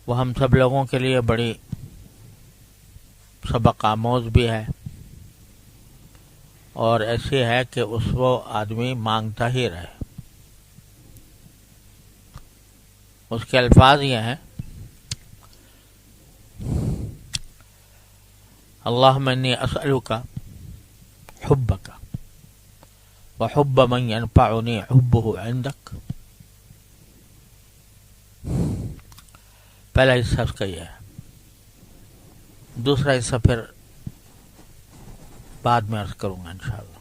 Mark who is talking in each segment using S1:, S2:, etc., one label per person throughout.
S1: وہ ہم سب لوگوں کے لیے بڑی سبق آموز بھی ہے، اور ایسی ہے کہ اس وہ آدمی مانگتا ہی رہے۔ اس کے الفاظ یہ ہیں: اللہم انی اسألک حبک وحب من ینفعنی حبہ عندک۔ پہلا حصہ اس کا یہ ہے، دوسرا حصہ پھر بعد میں عرض کروں گا انشاءاللہ۔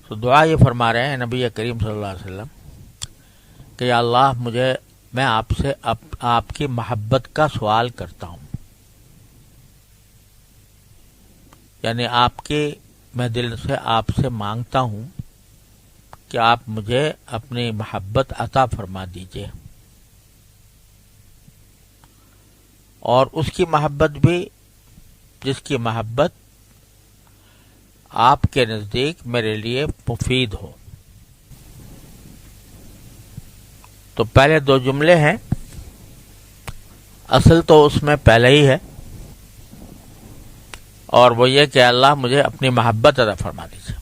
S1: تو دعا یہ فرما رہے ہیں نبی کریم صلی اللہ علیہ وسلم کہ یا اللہ میں آپ سے آپ کی محبت کا سوال کرتا ہوں، یعنی میں دل سے آپ سے مانگتا ہوں کہ آپ مجھے اپنی محبت عطا فرما دیجیے، اور اس کی محبت بھی جس کی محبت آپ کے نزدیک میرے لیے مفید ہو۔ تو پہلے دو جملے ہیں، اصل تو اس میں پہلے ہی ہے، اور وہ یہ کہ اللہ مجھے اپنی محبت عطا فرما دیجیے۔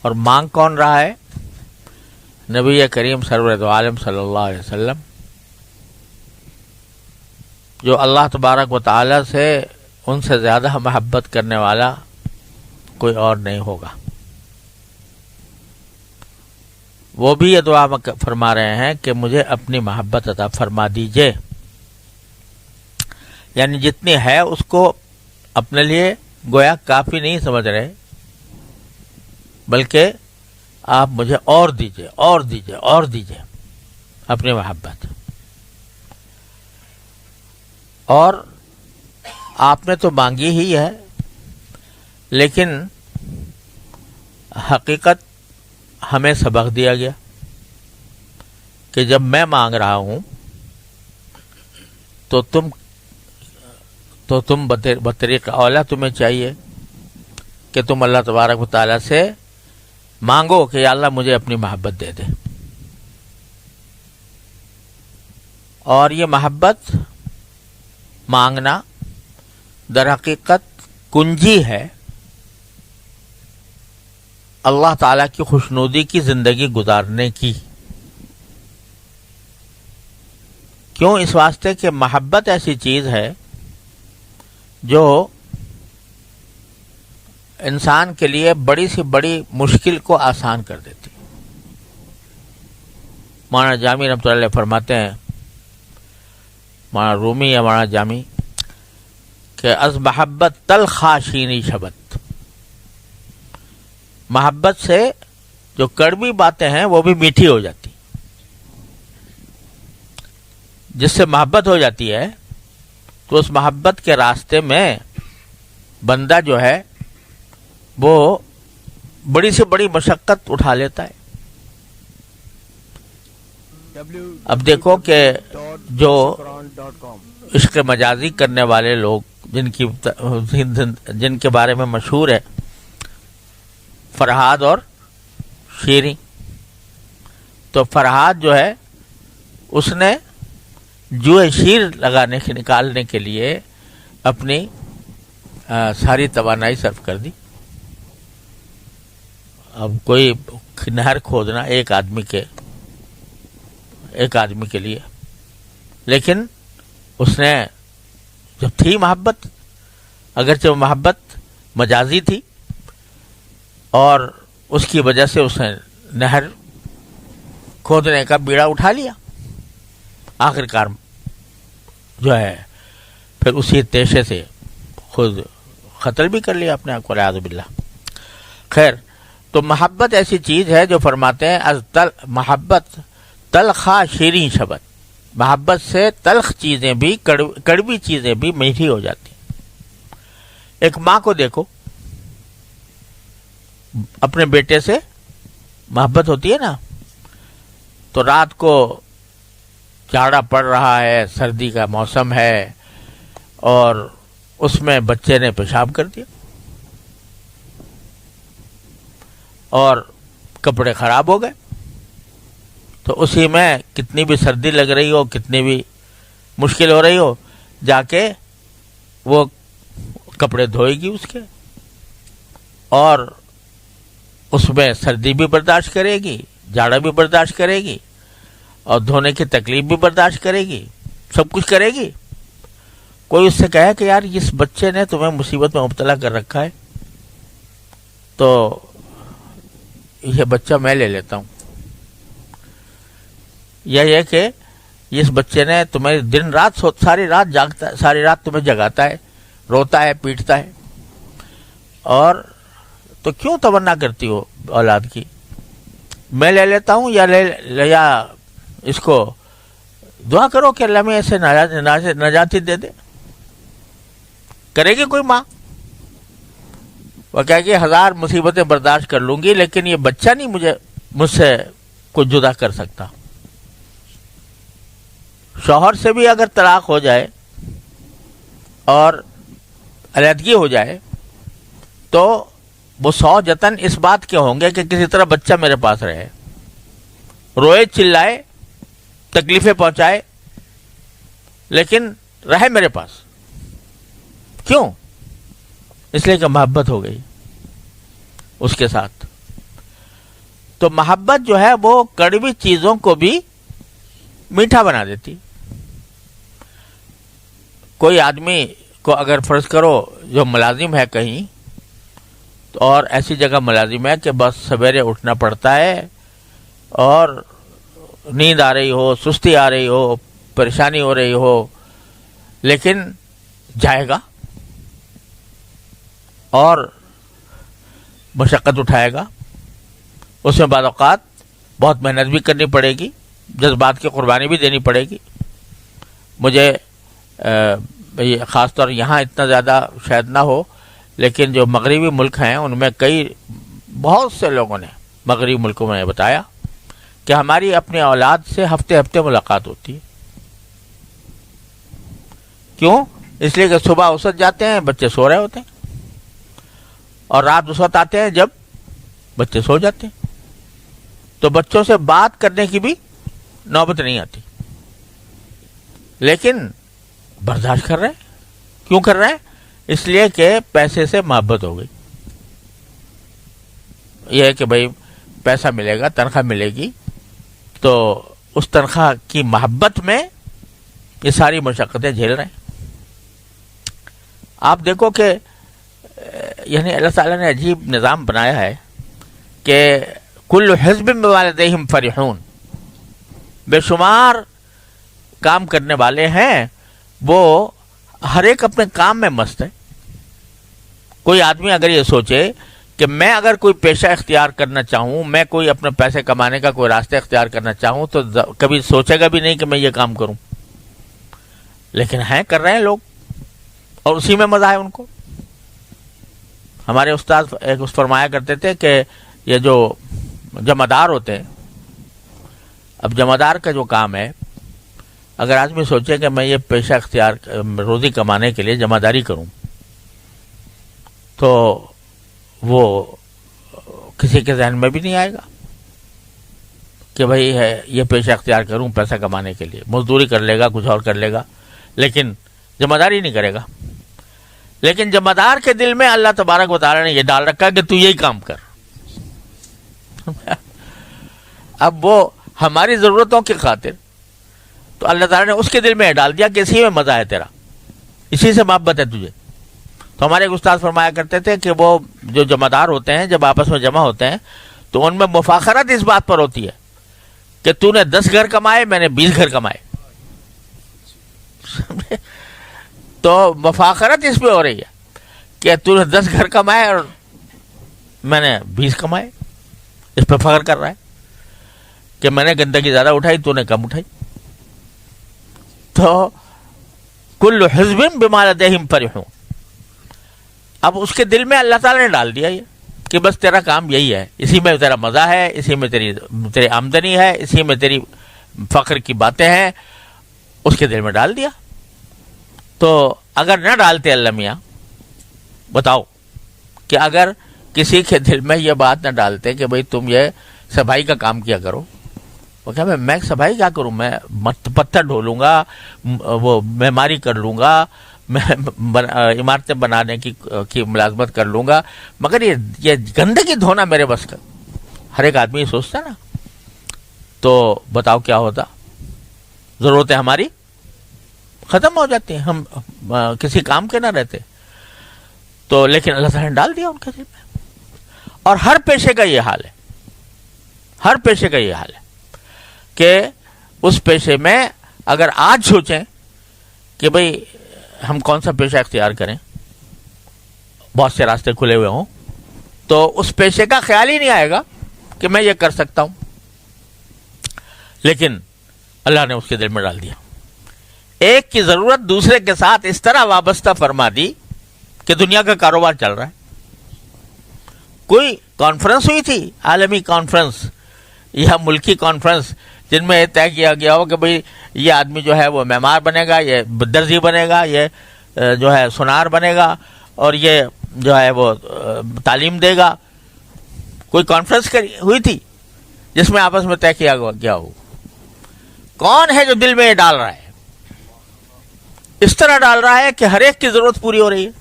S1: اور مانگ کون رہا ہے؟ نبی کریم سرور دو عالم صلی اللہ علیہ وسلم، جو اللہ تبارک و تعالی سے ان سے زیادہ محبت کرنے والا کوئی اور نہیں ہوگا۔ وہ بھی یہ دعا فرما رہے ہیں کہ مجھے اپنی محبت عطا فرما دیجیے، یعنی جتنی ہے اس کو اپنے لیے گویا کافی نہیں سمجھ رہے، بلکہ آپ مجھے اور دیجیے اور دیجیے اور دیجیے اپنی محبت۔ اور آپ نے تو مانگی ہی ہے، لیکن حقیقت ہمیں سبق دیا گیا کہ جب میں مانگ رہا ہوں تو تم بطریق اولا تمہیں چاہیے کہ تم اللہ تبارک و تعالیٰ سے مانگو کہ یا اللہ مجھے اپنی محبت دے دے۔ اور یہ محبت مانگنا در حقیقت کنجی ہے اللہ تعالیٰ کی خوشنودی کی زندگی گزارنے کی۔ کیوں؟ اس واسطے کہ محبت ایسی چیز ہے جو انسان کے لیے بڑی سے بڑی مشکل کو آسان کر دیتی۔ مولانا جامی رحمۃ اللہ علیہ فرماتے ہیں، مولانا رومی یا مولانا جامی، کہ از محبت تلخاشینی شبت، محبت سے جو کڑوی باتیں ہیں وہ بھی میٹھی ہو جاتی۔ جس سے محبت ہو جاتی ہے تو اس محبت کے راستے میں بندہ جو ہے وہ بڑی سے بڑی مشقت اٹھا لیتا ہے۔ اب دیکھو کہ جو عشق مجازی کرنے والے لوگ جن کے بارے میں مشہور ہے فرحاد اور شیریں، تو فرحاد جو ہے اس نے جوئے شیر نکالنے کے لیے اپنی ساری توانائی صرف کر دی۔ اب کوئی نہر کھودنا ایک آدمی کے لیے، لیکن اس نے جب تھی محبت، اگرچہ وہ محبت مجازی تھی، اور اس کی وجہ سے اس نے نہر کھودنے کا بیڑا اٹھا لیا، آخر کار جو ہے پھر اسی پیشے سے خود قتل بھی کر لیا اپنے آپ کو، والعیاذ باللہ۔ خیر، تو محبت ایسی چیز ہے جو فرماتے ہیں محبت تلخا شیریں شبت، محبت سے تلخ چیزیں بھی کڑوی چیزیں بھی میٹھی ہو جاتی۔ ایک ماں کو دیکھو، اپنے بیٹے سے محبت ہوتی ہے نا، تو رات کو جاڑا پڑ رہا ہے، سردی کا موسم ہے، اور اس میں بچے نے پیشاب کر دیا اور کپڑے خراب ہو گئے، تو اسی میں کتنی بھی سردی لگ رہی ہو، کتنی بھی مشکل ہو رہی ہو، جا کے وہ کپڑے دھوئے گی اس کے، اور اس میں سردی بھی برداشت کرے گی، جاڑا بھی برداشت کرے گی، اور دھونے کی تکلیف بھی برداشت کرے گی، سب کچھ کرے گی۔ کوئی اس سے کہے کہ یار اس بچے نے تمہیں مصیبت میں مبتلا کر رکھا ہے، تو یہ بچہ میں لے لیتا ہوں، یا یہ کہ اس بچے نے تمہیں دن رات ساری رات جاگتا ہے، ساری رات تمہیں جگاتا ہے، روتا ہے، پیٹتا ہے، اور تو کیوں تمنا کرتی ہو اولاد کی؟ میں لے لیتا ہوں، یا اس کو دعا کرو کہ اللہ میں ایسے نجاتی دے دے۔ کرے گی کوئی ماں؟ وہ کہے گی 1000 مصیبتیں برداشت کر لوں گی، لیکن یہ بچہ نہیں مجھ سے کچھ جدا کر سکتا۔ شوہر سے بھی اگر طلاق ہو جائے اور علیحدگی ہو جائے تو وہ 100 جتن اس بات کے ہوں گے کہ کسی طرح بچہ میرے پاس رہے، روئے چلائے تکلیفیں پہنچائے لیکن رہے میرے پاس۔ کیوں؟ اس لیے کہ محبت ہو گئی اس کے ساتھ۔ تو محبت جو ہے وہ کڑوی چیزوں کو بھی میٹھا بنا دیتی۔ کوئی آدمی کو اگر فرض کرو جو ملازم ہے کہیں، اور ایسی جگہ ملازم ہے کہ بس سویرے اٹھنا پڑتا ہے، اور نیند آ رہی ہو، سستی آ رہی ہو، پریشانی ہو رہی ہو، لیکن جائے گا اور مشقت اٹھائے گا، اس میں بعض اوقات بہت محنت بھی کرنی پڑے گی، جذبات کی قربانی بھی دینی پڑے گی۔ مجھے خاص طور یہاں اتنا زیادہ شاید نہ ہو، لیکن جو مغربی ملک ہیں ان میں بہت سے لوگوں نے مغربی ملکوں میں بتایا کہ ہماری اپنی اولاد سے ہفتے ہفتے ملاقات ہوتی ہے۔ کیوں؟ اس لیے کہ صبح اوسط جاتے ہیں، بچے سو رہے ہوتے ہیں، اور رات اس وقت آتے ہیں جب بچے سو جاتے ہیں، تو بچوں سے بات کرنے کی بھی نوبت نہیں آتی، لیکن برداشت کر رہے ہیں۔ کیوں کر رہے ہیں؟ اس لیے کہ پیسے سے محبت ہو گئی۔ یہ ہے کہ بھائی پیسہ ملے گا، تنخواہ ملے گی، تو اس تنخواہ کی محبت میں یہ ساری مشقتیں جھیل رہے ہیں۔ آپ دیکھو کہ یعنی اللہ تعالیٰ نے عجیب نظام بنایا ہے کہ کل حزب بما لدیہم فرحون، بے شمار کام کرنے والے ہیں، وہ ہر ایک اپنے کام میں مست ہے۔ کوئی آدمی اگر یہ سوچے کہ میں اگر کوئی پیشہ اختیار کرنا چاہوں، میں کوئی اپنے پیسے کمانے کا کوئی راستہ اختیار کرنا چاہوں، تو کبھی سوچے گا بھی نہیں کہ میں یہ کام کروں، لیکن کر رہے ہیں لوگ، اور اسی میں مزہ ہے ان کو۔ ہمارے استاد ایک فرمایا کرتے تھے کہ یہ جو جمعدار ہوتے ہیں، اب جمعدار کا جو کام ہے، اگر آدمی سوچے کہ میں یہ پیشہ اختیار روزی کمانے کے لیے جمعداری کروں، تو وہ کسی کے ذہن میں بھی نہیں آئے گا کہ بھائی یہ پیشہ اختیار کروں پیسہ کمانے کے لیے۔ مزدوری کر لے گا، کچھ اور کر لے گا، لیکن جمعداری نہیں کرے گا۔ لیکن جمعدار کے دل میں اللہ تبارک و تعالیٰ نے یہ ڈال رکھا کہ تو یہی کام کر۔ اب وہ ہماری ضرورتوں کی خاطر تو اللہ تعالیٰ نے اس کے دل میں ڈال دیا کہ اسی میں مزہ ہے تیرا، اسی سے محبت ہے تجھے۔ تو ہمارے ایک استاد فرمایا کرتے تھے کہ وہ جو جمعدار ہوتے ہیں جب آپس میں جمع ہوتے ہیں تو ان میں مفاخرت اس بات پر ہوتی ہے کہ تو نے 10 گھر کمائے، میں نے 20 گھر کمائے۔ تو مفاخرت اس پہ ہو رہی ہے کہ تو نے 10 گھر کمائے اور میں نے 20 کمائے، اس پہ فخر کر رہا ہے کہ میں نے گندگی زیادہ اٹھائی، تو نے کم اٹھائی۔ تو کل حزب بما لدیہم فرحون، اب اس کے دل میں اللہ تعالیٰ نے ڈال دیا یہ کہ بس تیرا کام یہی ہے، اسی میں تیرا مزہ ہے، اسی میں تیری آمدنی ہے، اسی میں تیری فخر کی باتیں ہیں، اس کے دل میں ڈال دیا۔ تو اگر نہ ڈالتے اللہ میاں، بتاؤ کہ اگر کسی کے دل میں یہ بات نہ ڈالتے کہ بھئی تم یہ صفائی کا کام کیا کرو وہ کہا میں صفائی کیا کروں, میں پتھر ڈھولوں گا, وہ معماری کر لوں گا, میں عمارتیں بنانے کی ملازمت کر لوں گا, مگر یہ گندگی دھونا میرے بس کا. ہر ایک آدمی یہ سوچتا نا, تو بتاؤ کیا ہوتا, ضرورتیں ہماری ختم ہو جاتی ہیں, ہم کسی کام کے نہ رہتے. تو لیکن اللہ تعالیٰ نے ڈال دیا ان کے دل میں. اور ہر پیشے کا یہ حال ہے, ہر پیشے کا یہ حال ہے کہ اس پیشے میں اگر آج سوچیں کہ بھئی ہم کون سا پیشہ اختیار کریں, بہت سے راستے کھلے ہوئے ہوں, تو اس پیشے کا خیال ہی نہیں آئے گا کہ میں یہ کر سکتا ہوں. لیکن اللہ نے اس کے دل میں ڈال دیا. ایک کی ضرورت دوسرے کے ساتھ اس طرح وابستہ فرما دی کہ دنیا کا کاروبار چل رہا ہے. کوئی کانفرنس ہوئی تھی, عالمی کانفرنس یا ملکی کانفرنس, جن میں طے کیا گیا ہو کہ بھئی یہ آدمی جو ہے وہ معمار بنے گا, یہ درزی بنے گا, یہ جو ہے سونار بنے گا, اور یہ جو ہے وہ تعلیم دے گا. کوئی کانفرنس ہوئی تھی جس میں آپس میں طے کیا گیا ہو؟ کون ہے جو دل میں یہ ڈال رہا ہے؟ اس طرح ڈال رہا ہے کہ ہر ایک کی ضرورت پوری ہو رہی ہے.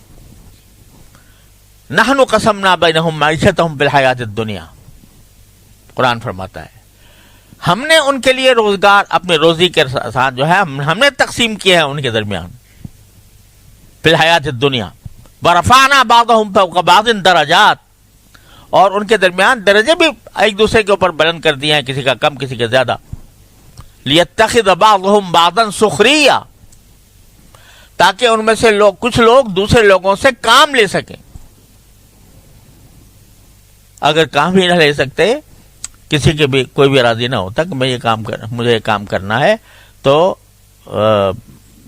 S1: نحن قسمنا بینہم معیشتہم فی الحیاۃ الدنیا, قرآن فرماتا ہے ہم نے ان کے لیے روزگار اپنی روزی کے ساتھ جو ہے ہم نے تقسیم کیا ہے ان کے درمیان, فی الحیاۃ الدنیا. ورفعنا بعضہم فوق بعض درجات, اور ان کے درمیان درجے بھی ایک دوسرے کے اوپر بلند کر دیے ہیں, کسی کا کم کسی کا زیادہ. لیتخذ بعضہم بعضا سخریہ, تاکہ ان میں سے کچھ لوگ دوسرے لوگوں سے کام لے سکیں. اگر کام ہی نہ لے سکتے, کسی کے بھی کوئی بھی راضی نہ ہوتا کہ میں مجھے یہ کام کرنا ہے, تو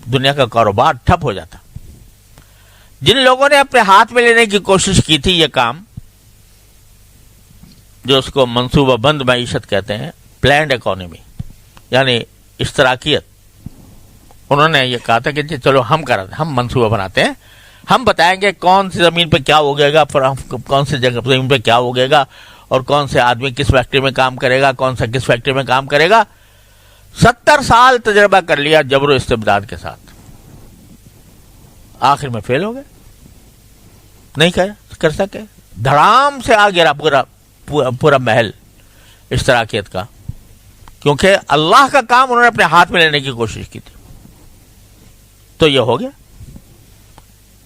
S1: دنیا کا کاروبار ٹھپ ہو جاتا. جن لوگوں نے اپنے ہاتھ میں لینے کی کوشش کی تھی یہ کام, جو اس کو منصوبہ بند معیشت کہتے ہیں, پلانڈ اکانومی یعنی اشتراکیت, انہوں نے یہ کہا تھا کہ چلو ہم منصوبہ بناتے ہیں, ہم بتائیں گے کون سی زمین پہ کیا اگے گا, کون سی جگہ زمین پہ کیا اگے گا, اور کون سے آدمی کس فیکٹری میں کام کرے گا, کون سا کس فیکٹری میں کام کرے گا. 70 سال تجربہ کر لیا جبر و استبداد کے ساتھ, آخر میں فیل ہو گئے, نہیں کر سکے. دھڑام سے آ گرا پورا محل اشتراکیت کا, کیونکہ اللہ کا کام انہوں نے اپنے ہاتھ میں لینے کی کوشش کی تھی. تو یہ ہو گیا.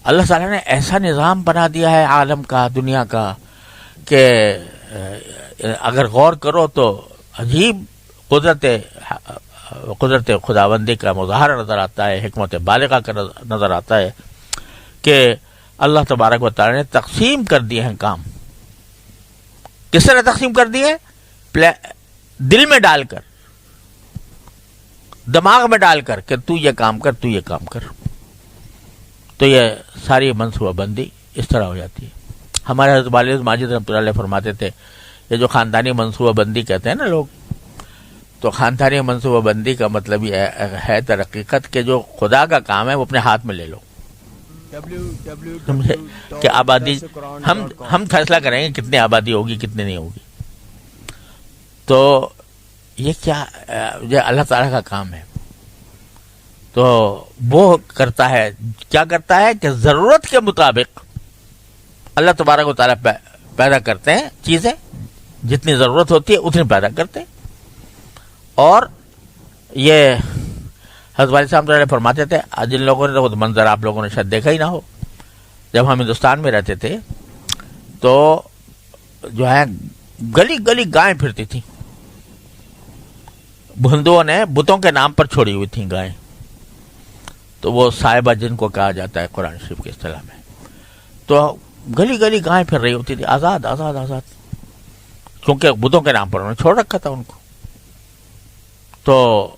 S1: اللہ تعالیٰ نے ایسا نظام بنا دیا ہے عالم کا, دنیا کا, کہ اگر غور کرو تو عجیب قدرت خداوندی کا مظاہرہ نظر آتا ہے, حکمت بالغہ کا نظر آتا ہے کہ اللہ تبارک و تعالیٰ نے تقسیم کر دیے ہیں کام. کس طرح تقسیم کر دیے؟ دل میں ڈال کر, دماغ میں ڈال کر کہ تو یہ کام کر, تو یہ کام کر. تو یہ ساری منصوبہ بندی اس طرح ہو جاتی ہے. ہمارے حضرت والد ماجد رحمۃ اللہ علیہ فرماتے تھے, یہ جو خاندانی منصوبہ بندی کہتے ہیں نا لوگ, تو خاندانی منصوبہ بندی کا مطلب یہ ہے در حقیقت کہ جو خدا کا کام ہے وہ اپنے ہاتھ میں لے لو. کہ آبادی ہم فیصلہ کریں گے کتنی آبادی ہوگی کتنی نہیں ہوگی. تو یہ کیا, یہ اللہ تعالیٰ کا کام ہے. تو وہ کرتا ہے, کیا کرتا ہے کہ ضرورت کے مطابق اللہ تبارک و تعالیٰ پیدا کرتے ہیں چیزیں, جتنی ضرورت ہوتی ہے اتنی پیدا کرتے ہیں. اور یہ حضرت والد صاحب فرماتے تھے, جن لوگوں نے تو منظر آپ لوگوں نے شاید دیکھا ہی نہ ہو, جب ہم ہندوستان میں رہتے تھے تو جو ہے گلی گلی گائیں پھرتی تھیں. ہندوؤں نے بتوں کے نام پر چھوڑی ہوئی تھیں گائیں, تو وہ صاحبہ جن کو کہا جاتا ہے قرآن شریف کی اصطلاح میں. تو گلی گلی گائیں پھر رہی ہوتی تھی, آزاد آزاد آزاد, کیونکہ بتوں کے نام پر انہوں نے چھوڑ رکھا تھا ان کو. تو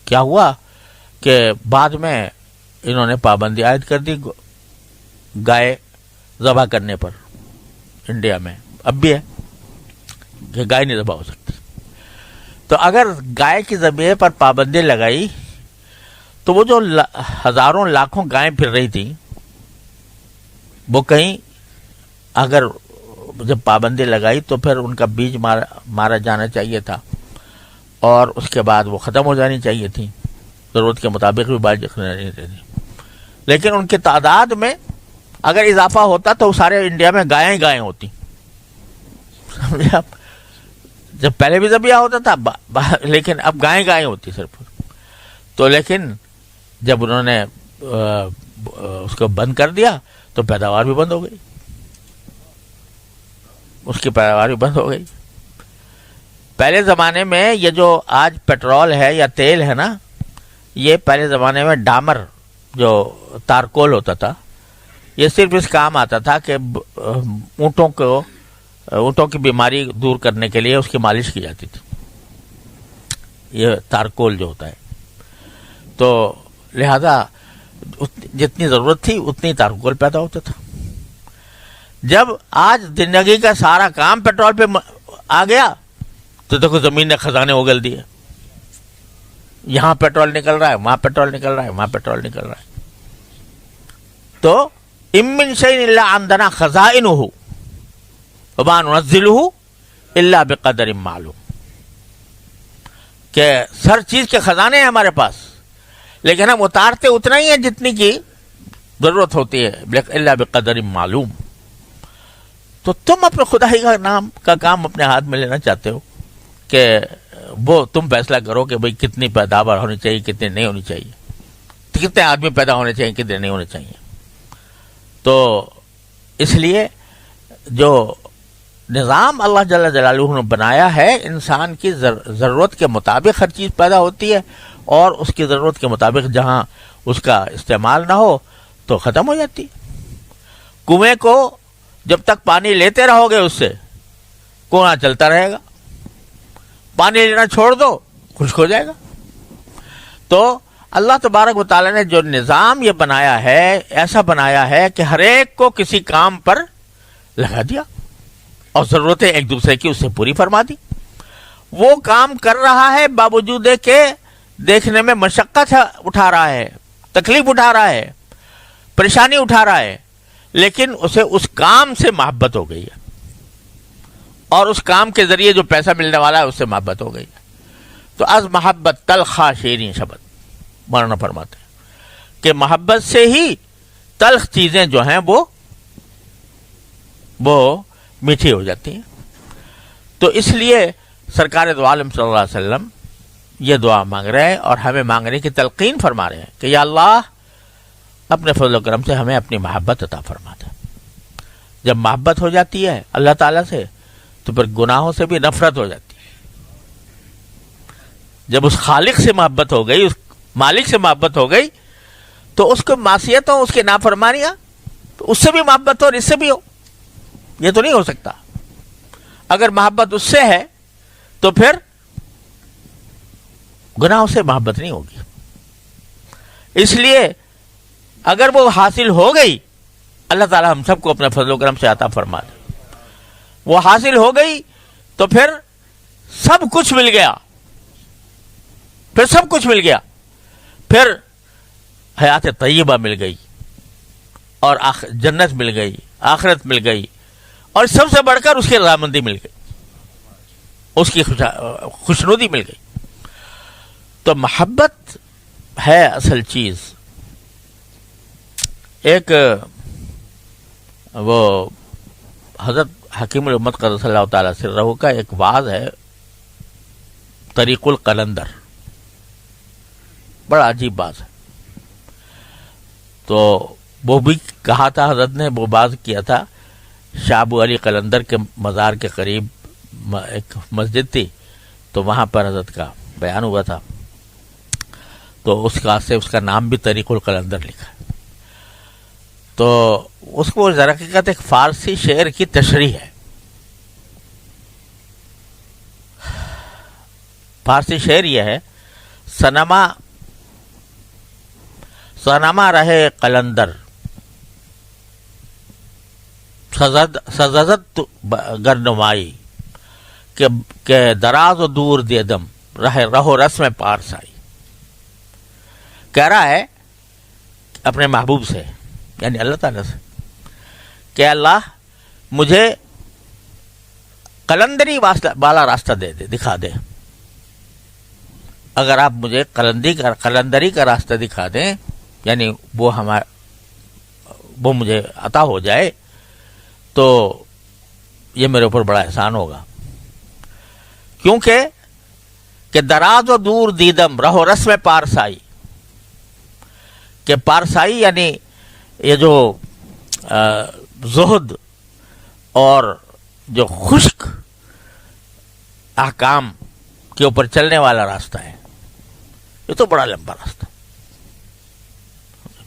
S1: کیا ہوا کہ بعد میں انہوں نے پابندی عائد کر دی گائے ذبح کرنے پر. انڈیا میں اب بھی ہے کہ گائے نہیں ذبح ہو سکتی. تو اگر گائے کی ذبح پر پابندی لگائی تو وہ جو ہزاروں لاکھوں گائیں پھر رہی تھی, وہ کہیں اگر جب پابندی لگائی تو پھر ان کا بیج مارا جانا چاہیے تھا, اور اس کے بعد وہ ختم ہو جانی چاہیے تھی، ضرورت کے مطابق بھی باقی رہنی چاہیے، لیکن ان کی تعداد میں اگر اضافہ ہوتا تو سارے انڈیا میں گائیں گائیں ہوتی، سمجھے آپ؟ جب پہلے بھی ذبیحہ ہوتا تھا لیکن اب گائیں گائیں ہوتی صرف. تو لیکن جب انہوں نے اس کو بند کر دیا تو پیداوار بھی بند ہو گئی، اس کی پیداوار بھی بند ہو گئی. پہلے زمانے میں یہ جو آج پیٹرول ہے یا تیل ہے نا، یہ پہلے زمانے میں ڈامر جو تارکول ہوتا تھا، یہ صرف اس کام آتا تھا کہ اونٹوں کی بیماری دور کرنے کے لیے اس کی مالش کی جاتی تھی، یہ تارکول جو ہوتا ہے. تو لہذا جتنی ضرورت تھی اتنی تارکول پیدا ہوتا تھا. جب آج زندگی کا سارا کام پیٹرول پہ آ گیا تو دیکھو زمین نے خزانے اگل دیے، یہاں پیٹرول نکل رہا ہے، وہاں پیٹرول نکل رہا ہے، وہاں پیٹرول نکل رہا ہے. تو ام من شیء الا عندنا خزائنہ وما ننزلہ الا بقدر معلوم، کہ ہر چیز کے خزانے ہیں ہمارے پاس، لیکن ہم اتارتے اتنا ہی ہے جتنی کی ضرورت ہوتی ہے، الا بقدر معلوم. تو تم اپنے خدائی کا نام کا کام اپنے ہاتھ میں لینا چاہتے ہو کہ وہ تم فیصلہ کرو کہ بھئی کتنی پیداوار ہونی چاہیے، کتنی نہیں ہونی چاہیے، کتنے آدمی پیدا ہونے چاہیے، کتنے نہیں ہونے چاہیے. تو اس لیے جو نظام اللہ جل جلالہ نے بنایا ہے، انسان کی ضرورت کے مطابق ہر چیز پیدا ہوتی ہے، اور اس کی ضرورت کے مطابق جہاں اس کا استعمال نہ ہو تو ختم ہو جاتی. کنویں کو جب تک پانی لیتے رہو گے اس سے کنواں چلتا رہے گا، پانی لینا چھوڑ دو خشک ہو جائے گا. تو اللہ تبارک و تعالیٰ نے جو نظام یہ بنایا ہے، ایسا بنایا ہے کہ ہر ایک کو کسی کام پر لگا دیا اور ضرورتیں ایک دوسرے کی اس سے پوری فرما دی. وہ کام کر رہا ہے باوجود کہ دیکھنے میں مشقت اٹھا رہا ہے، تکلیف اٹھا رہا ہے، پریشانی اٹھا رہا ہے، لیکن اسے اس کام سے محبت ہو گئی ہے، اور اس کام کے ذریعے جو پیسہ ملنے والا ہے اس سے محبت ہو گئی ہے. تو از محبت تلخا شیریں شبد، مولانا فرماتے ہیں کہ محبت سے ہی تلخ چیزیں جو ہیں وہ میٹھی ہو جاتی ہیں. تو اس لیے سرکار دو عالم صلی اللہ علیہ وسلم یہ دعا مانگ رہے ہیں اور ہمیں مانگنے کی تلقین فرما رہے ہیں کہ یا اللہ اپنے فضل و کرم سے ہمیں اپنی محبت عطا فرما دے. جب محبت ہو جاتی ہے اللہ تعالیٰ سے تو پھر گناہوں سے بھی نفرت ہو جاتی ہے. جب اس خالق سے محبت ہو گئی، اس مالک سے محبت ہو گئی، تو اس کو معصیتوں، اس کی نافرمانیاں، تو اس سے بھی محبت ہو اور اس سے بھی ہو، یہ تو نہیں ہو سکتا. اگر محبت اس سے ہے تو پھر گناہوں سے محبت نہیں ہوگی. اس لیے اگر وہ حاصل ہو گئی، اللہ تعالی ہم سب کو اپنے فضل و کرم سے عطا فرما دے، وہ حاصل ہو گئی تو پھر سب کچھ مل گیا، پھر سب کچھ مل گیا، پھر حیات طیبہ مل گئی، اور جنت مل گئی، آخرت مل گئی، اور سب سے بڑھ کر اس کی رضامندی مل گئی، اس کی خوشنودی مل گئی. تو محبت ہے اصل چیز. ایک وہ حضرت حکیم الامت قدس اللہ تعالیٰ سرہ کا ایک واعظ ہے، طریق القلندر، بڑا عجیب باز ہے. تو وہ بھی کہا تھا حضرت نے، وہ باز کیا تھا، شاہ ابو علی قلندر کے مزار کے قریب ایک مسجد تھی، تو وہاں پر حضرت کا بیان ہوا تھا، تو اس کا نام بھی طریق القلندر لکھا. تو اس کو در حقیقت ایک فارسی شعر کی تشریح ہے. فارسی شعر یہ ہے، سنما رہے قلندر سزدت گرنمائی، کہ دراز و دور دیدم رہو رسم پارس آئی. کہہ رہا ہے اپنے محبوب سے، یعنی اللہ تعالیٰ سے، کہ اللہ مجھے قلندری والا راستہ دے دے، دکھا دے، اگر آپ مجھے قلندری کا راستہ دکھا دیں، یعنی وہ مجھے عطا ہو جائے، تو یہ میرے اوپر بڑا احسان ہوگا. کیونکہ کہ دراز و دور دیدم رہو رسم پارسائی، کہ پارسائی یعنی یہ جو زہد اور جو خشک احکام کے اوپر چلنے والا راستہ ہے، یہ تو بڑا لمبا راستہ.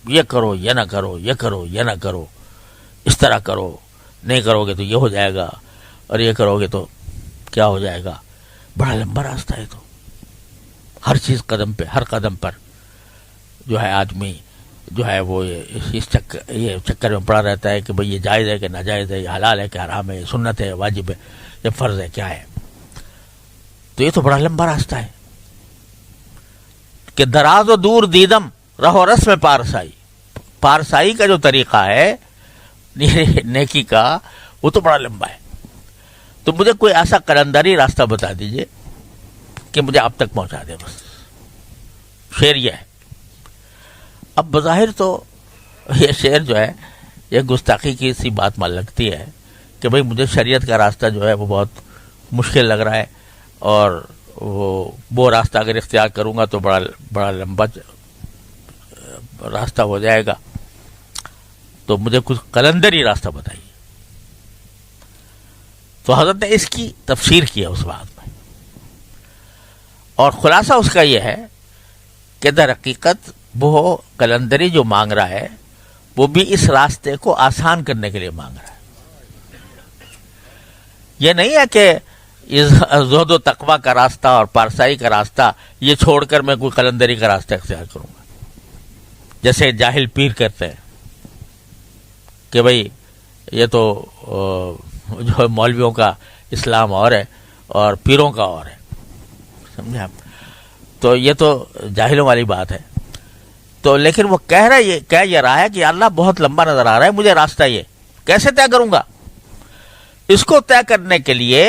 S1: یہ کرو، یہ نہ کرو، یہ کرو، یہ نہ کرو، اس طرح کرو، نہیں کرو گے تو یہ ہو جائے گا، اور یہ کرو گے تو کیا ہو جائے گا. بڑا لمبا راستہ ہے. تو ہر چیز قدم پہ، ہر قدم پر جو ہے آدمی جو ہے وہ یہ چکر میں پڑا رہتا ہے کہ بھئی یہ جائز ہے کہ ناجائز ہے، یہ حلال ہے کہ حرام ہے، یہ سنت ہے، واجب ہے، یہ فرض ہے، کیا ہے. تو یہ تو بڑا لمبا راستہ ہے کہ دراز و دور دیدم رہو رسم پارسائی. پارسائی کا جو طریقہ ہے نیکی کا، وہ تو بڑا لمبا ہے. تو مجھے کوئی ایسا قلندری راستہ بتا دیجئے کہ مجھے آپ تک پہنچا دے. بس شعر یہ ہے. اب بظاہر تو یہ شعر جو ہے یہ گستاخی کی سی بات مان لگتی ہے کہ بھئی مجھے شریعت کا راستہ جو ہے وہ بہت مشکل لگ رہا ہے، اور وہ راستہ اگر اختیار کروں گا تو بڑا لمبا راستہ ہو جائے گا. تو مجھے کچھ قلندری راستہ بتائیے. تو حضرت نے اس کی تفسیر کیا اس بات میں، اور خلاصہ اس کا یہ ہے کہ در حقیقت وہ قلندری جو مانگ رہا ہے وہ بھی اس راستے کو آسان کرنے کے لیے مانگ رہا ہے. یہ نہیں ہے کہ زہد و تقویٰ کا راستہ اور پارسائی کا راستہ یہ چھوڑ کر میں کوئی قلندری کا راستہ اختیار کروں گا، جیسے جاہل پیر کرتے ہیں کہ بھئی یہ تو جو مولویوں کا اسلام اور ہے اور پیروں کا اور ہے. سمجھے آپ؟ تو یہ تو جاہلوں والی بات ہے. تو لیکن وہ کہہ یہ رہا ہے کہ اللہ بہت لمبا نظر آ رہا ہے مجھے راستہ، یہ کیسے طے کروں گا؟ اس کو طے کرنے کے لیے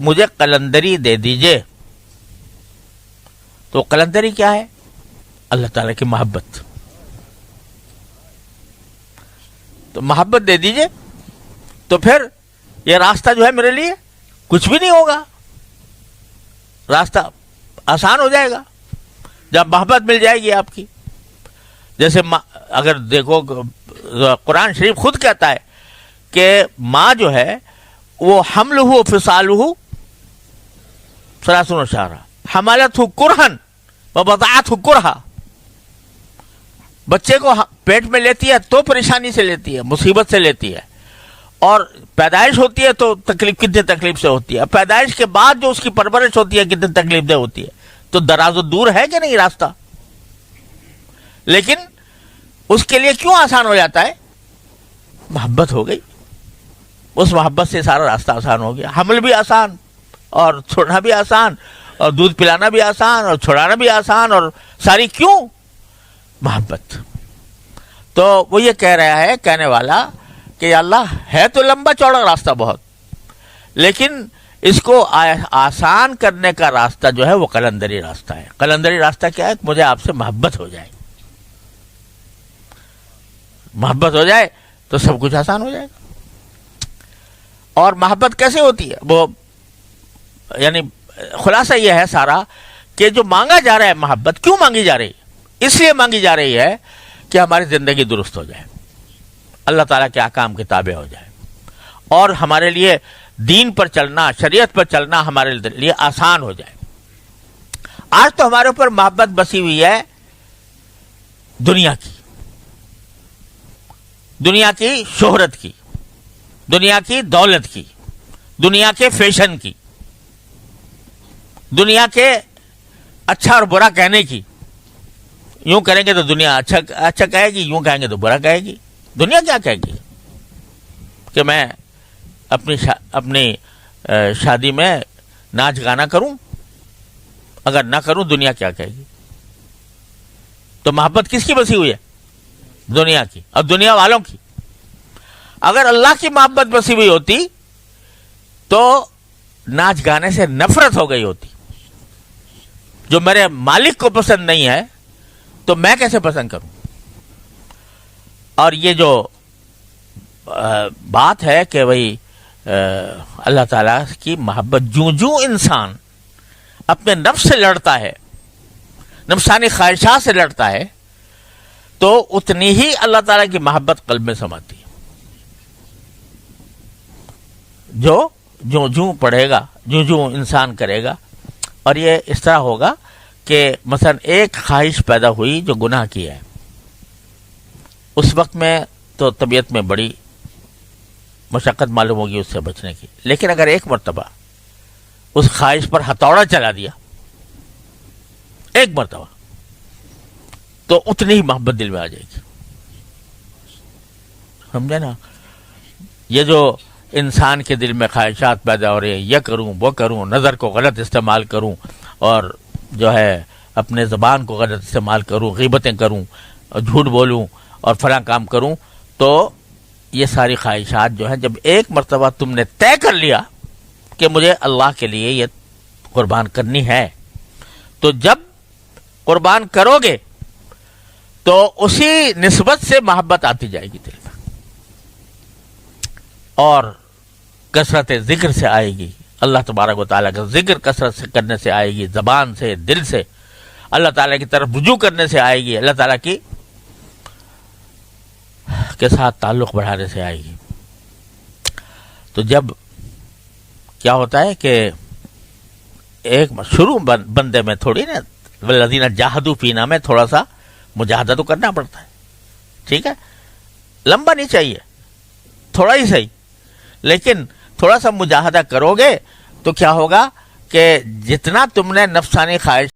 S1: مجھے قلندری دے دیجئے. تو قلندری کیا ہے؟ اللہ تعالیٰ کی محبت. تو محبت دے دیجئے تو پھر یہ راستہ جو ہے میرے لیے کچھ بھی نہیں ہوگا، راستہ آسان ہو جائے گا جب محبت مل جائے گی آپ کی. جیسے اگر دیکھو قرآن شریف خود کہتا ہے کہ ماں جو ہے وہ حملہ و فصالہ 30 شہرا حملتہ کرہن ووضعتہ کرہا. بچے کو پیٹ میں لیتی ہے تو پریشانی سے لیتی ہے، مصیبت سے لیتی ہے، اور پیدائش ہوتی ہے تو کتنی تکلیف سے ہوتی ہے، پیدائش کے بعد جو اس کی پرورش ہوتی ہے کتنی تکلیف دہ ہوتی ہے. تو دراز و دور ہے کہ نہیں راستہ؟ لیکن اس کے لیے کیوں آسان ہو جاتا ہے؟ محبت ہو گئی. اس محبت سے سارا راستہ آسان ہو گیا. حمل بھی آسان، اور چھوڑنا بھی آسان، اور دودھ پلانا بھی آسان، اور چھوڑانا بھی آسان، اور ساری کیوں؟ محبت. تو وہ یہ کہہ رہا ہے کہنے والا کہ اللہ ہے تو لمبا چوڑا راستہ بہت، لیکن اس کو آسان کرنے کا راستہ جو ہے وہ قلندری راستہ ہے. قلندری راستہ کیا ہے؟ مجھے آپ سے محبت ہو جائے. محبت ہو جائے تو سب کچھ آسان ہو جائے گا. اور محبت کیسے ہوتی ہے؟ وہ یعنی خلاصہ یہ ہے سارا کہ جو مانگا جا رہا ہے محبت کیوں مانگی جا رہی ہے؟ اس لیے مانگی جا رہی ہے کہ ہماری زندگی درست ہو جائے، اللہ تعالیٰ کے احکام کے تابع ہو جائے، اور ہمارے لیے دین پر چلنا، شریعت پر چلنا ہمارے لیے آسان ہو جائے. آج تو ہمارے اوپر محبت بسی ہوئی ہے دنیا کی، دنیا کی شہرت کی، دنیا کی دولت کی، دنیا کے فیشن کی، دنیا کے اچھا اور برا کہنے کی. یوں کریں گے تو دنیا اچھا کہے گی، یوں کہیں گے تو برا کہے گی. دنیا کیا کہے گی کہ میں اپنی شادی میں ناچ گانا کروں؟ اگر نہ کروں دنیا کیا کہے گی؟ تو محبت کس کی بسی ہوئی ہے؟ دنیا کی اور دنیا والوں کی. اگر اللہ کی محبت بسی ہوئی ہوتی تو ناچ گانے سے نفرت ہو گئی ہوتی. جو میرے مالک کو پسند نہیں ہے تو میں کیسے پسند کروں؟ اور یہ جو بات ہے کہ بھئی اللہ تعالیٰ کی محبت، جوں انسان اپنے نفس سے لڑتا ہے، نفسانی خواہشات سے لڑتا ہے، تو اتنی ہی اللہ تعالیٰ کی محبت قلب میں سماتی ہے۔ جو پڑھے گا، جو انسان کرے گا، اور یہ اس طرح ہوگا کہ مثلا ایک خواہش پیدا ہوئی جو گناہ کی ہے، اس وقت میں تو طبیعت میں بڑی مشقت معلوم ہوگی اس سے بچنے کی، لیکن اگر ایک مرتبہ اس خواہش پر ہتھوڑا چلا دیا، ایک مرتبہ، تو اتنی ہی محبت دل میں آ جائے گی۔ سمجھے نا؟ یہ جو انسان کے دل میں خواہشات پیدا ہو رہے ہیں، یہ کروں وہ کروں، نظر کو غلط استعمال کروں، اور جو ہے اپنے زبان کو غلط استعمال کروں، غیبتیں کروں، اور جھوٹ بولوں، اور فلاں کام کروں، تو یہ ساری خواہشات جو ہیں، جب ایک مرتبہ تم نے طے کر لیا کہ مجھے اللہ کے لیے یہ قربان کرنی ہے، تو جب قربان کرو گے تو اسی نسبت سے محبت آتی جائے گی دل میں، اور کثرت ذکر سے آئے گی، اللہ تبارک و تعالیٰ کا ذکر کثرت سے کرنے سے آئے گی، زبان سے، دل سے، اللہ تعالیٰ کی طرف رجوع کرنے سے آئے گی، اللہ تعالیٰ کی کے ساتھ تعلق بڑھانے سے آئے گی۔ تو جب کیا ہوتا ہے کہ ایک شروع بندے میں تھوڑی نا، والذین جاہدوا فینا میں تھوڑا سا مجاہدہ تو کرنا پڑتا ہے، ٹھیک ہے، لمبا نہیں چاہیے، تھوڑا ہی صحیح، لیکن تھوڑا سا مجاہدہ کرو گے تو کیا ہوگا کہ جتنا تم نے نفسانی خواہش